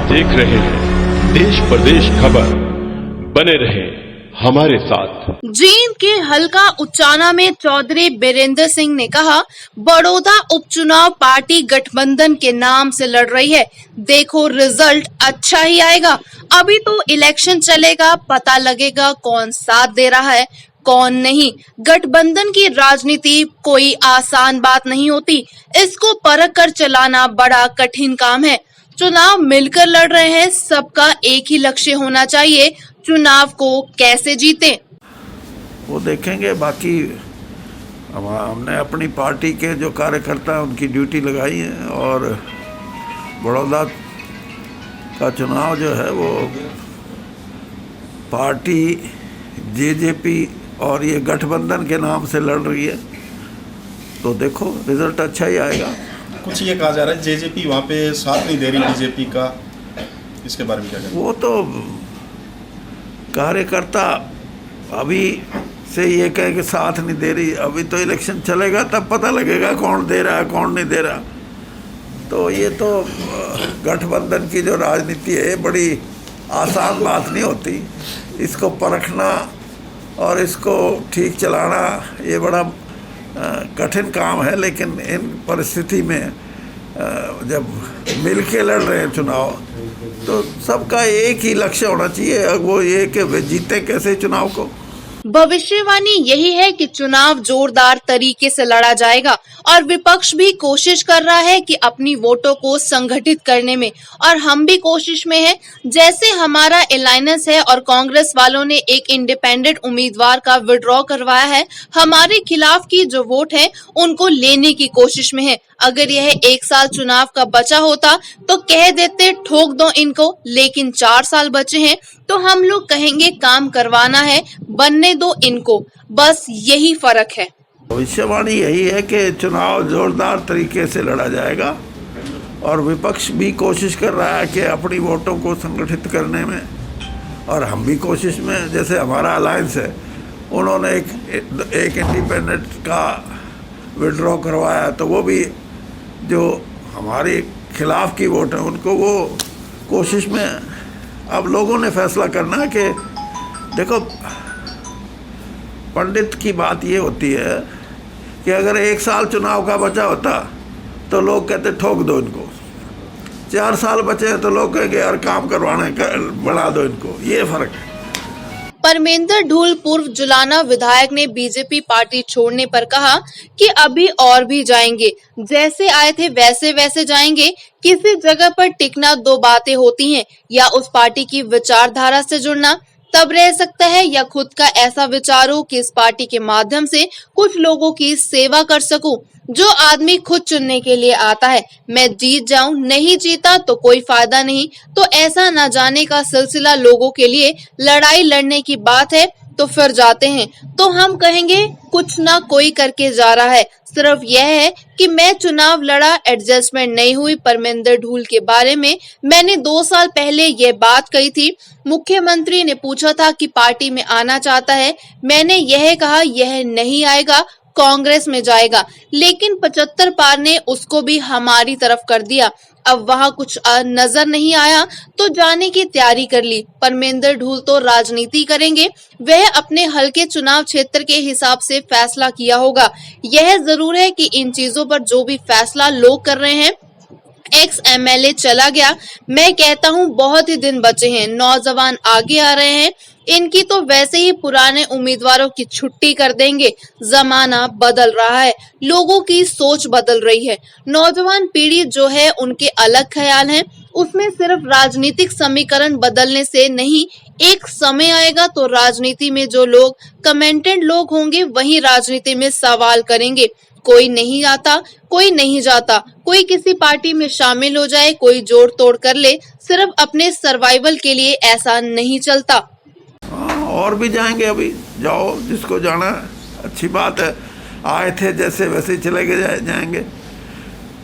देख रहे हैं देश प्रदेश खबर। बने रहे हमारे साथ। जींद के हलका उचाना में चौधरी बीरेंद्र सिंह ने कहा, बड़ौदा उपचुनाव पार्टी गठबंधन के नाम से लड़ रही है, देखो रिजल्ट अच्छा ही आएगा। अभी तो इलेक्शन चलेगा, पता लगेगा कौन साथ दे रहा है कौन नहीं। गठबंधन की राजनीति कोई आसान बात नहीं होती, इसको परख कर चलाना बड़ा कठिन काम है। चुनाव मिलकर लड़ रहे हैं, सबका एक ही लक्ष्य होना चाहिए, चुनाव को कैसे जीते वो देखेंगे। बाकी हमने अपनी पार्टी के जो कार्यकर्ता हैं उनकी ड्यूटी लगाई है और बड़ौदा का चुनाव जो है वो पार्टी जेजेपी और ये गठबंधन के नाम से लड़ रही है, तो देखो रिजल्ट अच्छा ही आएगा। कुछ ये कहा जा रहा है जेजेपी वहाँ पे साथ नहीं दे रही बीजेपी का, इसके बारे में क्या कहते हैं? वो तो कार्यकर्ता अभी से ये कहे कि साथ नहीं दे रही, अभी तो इलेक्शन चलेगा तब पता लगेगा कौन दे रहा है कौन नहीं दे रहा। तो ये तो गठबंधन की जो राजनीति है बड़ी आसान बात नहीं होती, इसको परखना और इसको ठीक चलाना ये बड़ा कठिन काम है। लेकिन इन परिस्थिति में जब मिल के लड़ रहे हैं चुनाव तो सबका एक ही लक्ष्य होना चाहिए, वो ये कि वे जीते कैसे चुनाव को। भविष्यवाणी यही है कि चुनाव जोरदार तरीके से लड़ा जाएगा और विपक्ष भी कोशिश कर रहा है कि अपनी वोटों को संगठित करने में, और हम भी कोशिश में हैं। जैसे हमारा अलायंस है और कांग्रेस वालों ने एक इंडिपेंडेंट उम्मीदवार का विड्रॉ करवाया है, हमारे खिलाफ की जो वोट है उनको लेने की कोशिश में है। अगर यह 1 साल चुनाव का बचा होता तो कह देते ठोक दो इनको, लेकिन 4 साल बचे हैं तो हम लोग कहेंगे काम करवाना है, बनने दो इनको, बस यही फर्क है। भविष्यवाणी यही है कि चुनाव जोरदार तरीके से लड़ा जाएगा और विपक्ष भी कोशिश कर रहा है कि अपनी वोटों को संगठित करने में, और हम भी कोशिश में। जैसे हमारा अलायंस है, उन्होंने एक इंडिपेंडेंट का विड्रॉ करवाया, तो वो भी जो हमारे खिलाफ की वोट है उनको वो कोशिश में। अब लोगों ने फैसला करना है कि देखो, पंडित की बात ये होती है कि अगर 1 साल चुनाव का बचा होता तो लोग कहते ठोक दो इनको, 4 साल बचे हैं तो लोग कहेंगे यार काम करवाना बढ़ा दो इनको, ये फर्क है। परमेंद्र ढूल पूर्व जुलाना विधायक ने बीजेपी पार्टी छोड़ने पर कहा कि अभी और भी जाएंगे, जैसे आए थे वैसे वैसे जाएंगे। किसी जगह पर टिकना 2 बातें होती हैं, या उस पार्टी की विचारधारा से जुड़ना तब रह सकता है, या खुद का ऐसा विचार हो कि इस पार्टी के माध्यम से कुछ लोगों की सेवा कर सकूं। जो आदमी खुद चुनने के लिए आता है, मैं जीत जाऊं, नहीं जीता तो कोई फायदा नहीं, तो ऐसा न जाने का सिलसिला लोगों के लिए लड़ाई लड़ने की बात है तो फिर जाते हैं। तो हम कहेंगे कुछ ना कोई करके जा रहा है, सिर्फ यह है कि मैं चुनाव लड़ा, एडजस्टमेंट नहीं हुई। परमेंद्र ढूल के बारे में मैंने 2 साल पहले यह बात कही थी। मुख्यमंत्री ने पूछा था कि पार्टी में आना चाहता है, मैंने यह कहा यह नहीं आएगा, कांग्रेस में जाएगा, लेकिन 75 पार ने उसको भी हमारी तरफ कर दिया। अब वहां कुछ नजर नहीं आया तो जाने की तैयारी कर ली। परमेंद्र ढूल तो राजनीति करेंगे, वह अपने हल्के चुनाव क्षेत्र के हिसाब से फैसला किया होगा। यह जरूर है कि इन चीजों पर जो भी फैसला लोग कर रहे हैं, एक्स एमएलए चला गया, मैं कहता हूं बहुत ही दिन बचे हैं, नौजवान आगे आ रहे हैं, इनकी तो वैसे ही पुराने उम्मीदवारों की छुट्टी कर देंगे। जमाना बदल रहा है, लोगों की सोच बदल रही है, नौजवान पीढ़ी जो है उनके अलग ख्याल हैं। उसमें सिर्फ राजनीतिक समीकरण बदलने से नहीं, एक समय आएगा तो राजनीति में जो लोग कमेंटेड लोग होंगे वही राजनीति में सवाल करेंगे। कोई नहीं आता, कोई नहीं जाता, कोई किसी पार्टी में शामिल हो जाए, कोई जोड़ तोड़ कर ले, सिर्फ अपने सर्वाइवल के लिए ऐसा नहीं चलता। और भी जाएंगे, अभी जाओ जिसको जाना है, अच्छी बात है। आए थे जैसे वैसे चले गए जाएंगे।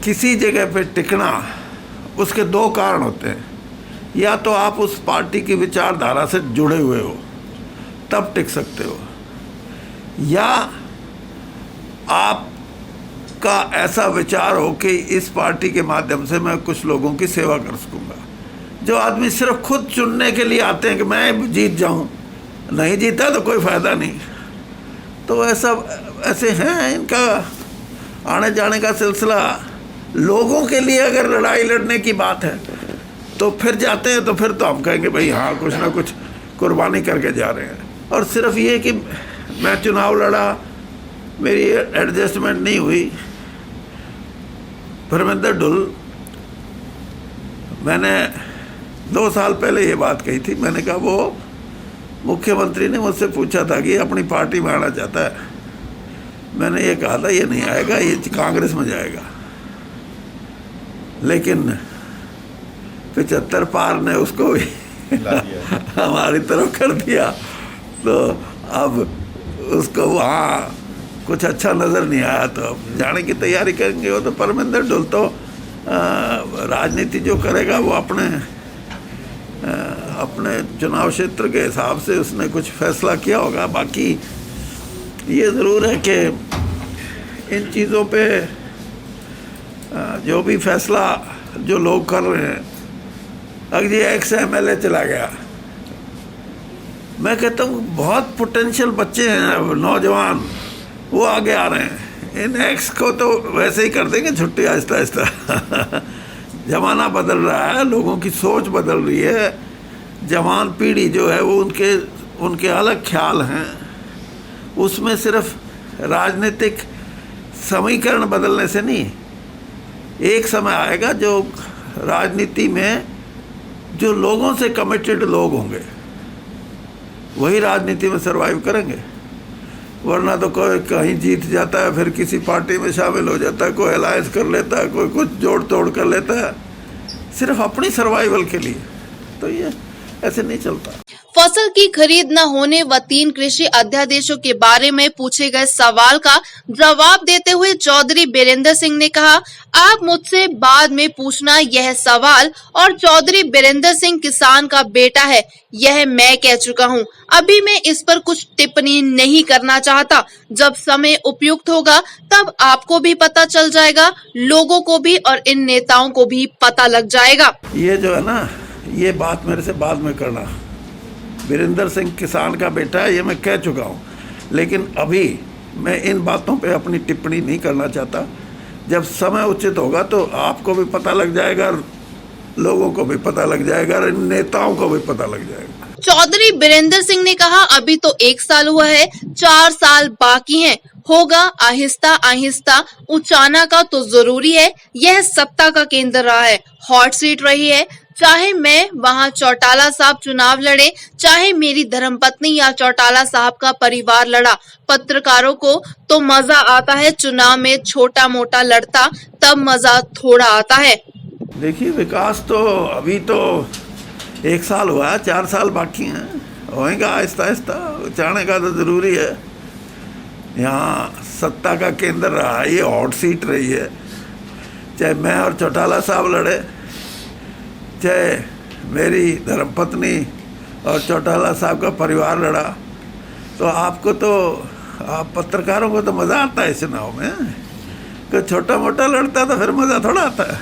किसी जगह पे टिकना, उसके 2 कारण होते हैं, या तो आप उस पार्टी की विचारधारा से जुड़े हुए हो तब टिक सकते हो, या आपका ऐसा विचार हो कि इस पार्टी के माध्यम से मैं कुछ लोगों की सेवा कर सकूँगा। जो आदमी सिर्फ खुद चुनने के लिए आते हैं कि मैं जीत जाऊं, नहीं जीता तो कोई फ़ायदा नहीं। तो ऐसे हैं इनका आने जाने का सिलसिला। लोगों के लिए अगर लड़ाई लड़ने की बात है तो फिर जाते हैं, तो फिर तो हम कहेंगे भाई हाँ कुछ ना कुछ कुर्बानी करके जा रहे हैं। और सिर्फ ये कि मैं चुनाव लड़ा, मेरी एडजस्टमेंट नहीं हुई। परमिंदर ढुल, मैंने 2 साल पहले ये बात कही थी। मैंने कहा वो मुख्यमंत्री ने मुझसे पूछा था कि अपनी पार्टी में आना चाहता है। मैंने ये कहा था ये नहीं आएगा, ये कांग्रेस में जाएगा। लेकिन 75 पार ने उसको भी हमारी तरफ कर दिया। तो अब उसको वहाँ कुछ अच्छा नज़र नहीं आया, तो अब जाने की तैयारी करेंगे। वो तो परमिंदर ढुल तो राजनीति जो करेगा वो अपने चुनाव क्षेत्र के हिसाब से उसने कुछ फैसला किया होगा। बाकी ये ज़रूर है कि इन चीज़ों पे जो भी फैसला जो लोग कर रहे हैं, अगर ये एक्स MLA चला गया, मैं कहता हूँ बहुत पोटेंशियल बच्चे हैं, नौजवान, वो आगे आ रहे हैं। इन एक्स को तो वैसे ही कर देंगे छुट्टी आहिस्ता आहिस्ता। ज़माना बदल रहा है, लोगों की सोच बदल रही है। जवान पीढ़ी जो है वो उनके अलग ख्याल हैं। उसमें सिर्फ राजनीतिक समीकरण बदलने से नहीं, एक समय आएगा जो राजनीति में जो लोगों से कमिटेड लोग होंगे वही राजनीति में सरवाइव करेंगे। वरना तो कोई कहीं जीत जाता है, फिर किसी पार्टी में शामिल हो जाता है, कोई अलायंस कर लेता है, कोई कुछ जोड़ तोड़ कर लेता है सिर्फ अपनी सर्वाइवल के लिए। तो ये ऐसे नहीं चलता। फसल की खरीद न होने व 3 कृषि अध्यादेशों के बारे में पूछे गए सवाल का जवाब देते हुए चौधरी बीरेंद्र सिंह ने कहा, आप मुझसे बाद में पूछना यह सवाल, और चौधरी बीरेंद्र सिंह किसान का बेटा है, यह मैं कह चुका हूं। अभी मैं इस पर कुछ टिप्पणी नहीं करना चाहता। जब समय उपयुक्त होगा तब आपको भी पता चल जाएगा, लोगों को भी और इन नेताओं को भी पता लग जाएगा। ये जो है ना, ये बात मेरे से बाद में करना। बीरेंद्र सिंह किसान का बेटा है, ये मैं कह चुका हूँ। लेकिन अभी मैं इन बातों पे अपनी टिप्पणी नहीं करना चाहता। जब समय उचित होगा तो आपको भी पता लग जाएगा, लोगों को भी पता लग जाएगा, नेताओं को भी पता लग जाएगा। चौधरी बीरेंद्र सिंह ने कहा, अभी तो 1 साल हुआ है, 4 साल बाकी हैं, होगा आहिस्ता आहिस्ता। उचाना का तो जरूरी है, यह सत्ता का केंद्र रहा है, हॉट सीट रही है। चाहे मैं वहां चौटाला साहब चुनाव लड़े, चाहे मेरी धर्मपत्नी या चौटाला साहब का परिवार लड़ा, पत्रकारों को तो मजा आता है चुनाव में, छोटा मोटा लड़ता तब मजा थोड़ा आता है। देखिए, विकास तो अभी तो 1 साल हुआ है, 4 साल बाकी हैं, होएगा आहिस्ता आहिस्ता। जाने का तो ज़रूरी है। यहाँ सत्ता का केंद्र रहा है, ये हॉट सीट रही है। चाहे मैं और चौटाला साहब लड़े, चाहे मेरी धर्मपत्नी और चौटाला साहब का परिवार लड़ा, तो आपको तो, आप पत्रकारों को तो मज़ा आता है चुनाव में। कोई छोटा मोटा लड़ता तो फिर मज़ा थोड़ा आता है।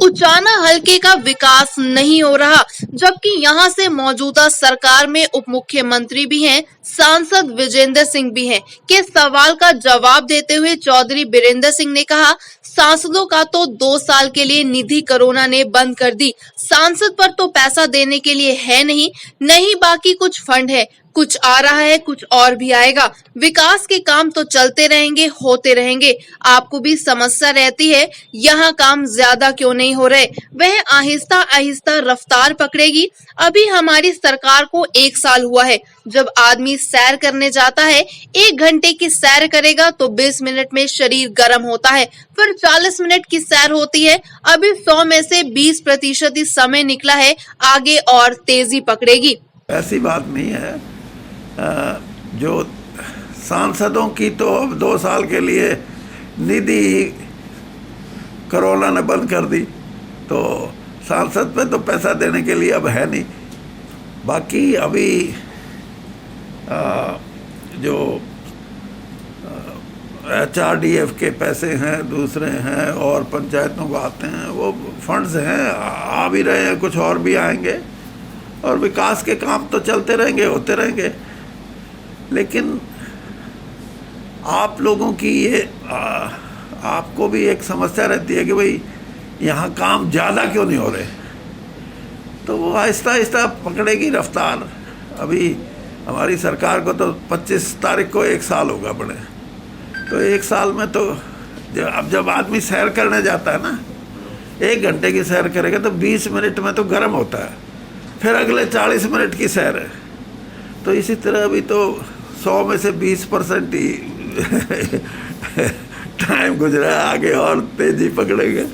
उचाना हलके का विकास नहीं हो रहा, जबकि यहां से मौजूदा सरकार में उप मुख्यमंत्री भी हैं, सांसद विजेंद्र सिंह भी हैं, के सवाल का जवाब देते हुए चौधरी बीरेंद्र सिंह ने कहा, सांसदों का तो 2 साल के लिए निधि कोरोना ने बंद कर दी। सांसद पर तो पैसा देने के लिए है नहीं बाकी कुछ फंड है, कुछ आ रहा है, कुछ और भी आएगा। विकास के काम तो चलते रहेंगे, होते रहेंगे। आपको भी समस्या रहती है, यहाँ काम ज्यादा क्यों नहीं हो रहे? वह आहिस्ता आहिस्ता रफ्तार पकड़ेगी। अभी हमारी सरकार को 1 साल हुआ है। जब आदमी सैर करने जाता है, 1 घंटे की सैर करेगा तो 20 मिनट में शरीर गर्म होता है, फिर 40 मिनट की सैर होती है। अभी 100 में से 20% ही समय निकला है, आगे और तेजी पकड़ेगी। ऐसी बात नहीं है। जो सांसदों की तो अब 2 साल के लिए निधि कोरोना ने बंद कर दी, तो सांसद पे तो पैसा देने के लिए अब है नहीं। बाकी अभी जो HRDF के पैसे हैं, दूसरे हैं, और पंचायतों को आते हैं, वो फंड्स हैं, आ भी रहे हैं, कुछ और भी आएंगे, और विकास के काम तो चलते रहेंगे, होते रहेंगे। लेकिन आप लोगों की ये आपको भी एक समस्या रहती है कि भाई यहाँ काम ज़्यादा क्यों नहीं हो रहे, तो वो आहिस्ता आहिस्ता पकड़ेगी रफ्तार। अभी हमारी सरकार को तो 25 तारीख को 1 साल होगा बड़े, तो 1 साल में तो अब जब आदमी सैर करने जाता है ना, 1 घंटे की सैर करेगा तो 20 मिनट में तो गर्म होता है, फिर अगले 40 मिनट की सैर है। तो इसी तरह अभी तो 100 में से 20% ही टाइम गुजरा है, आगे और तेजी पकड़ेंगे।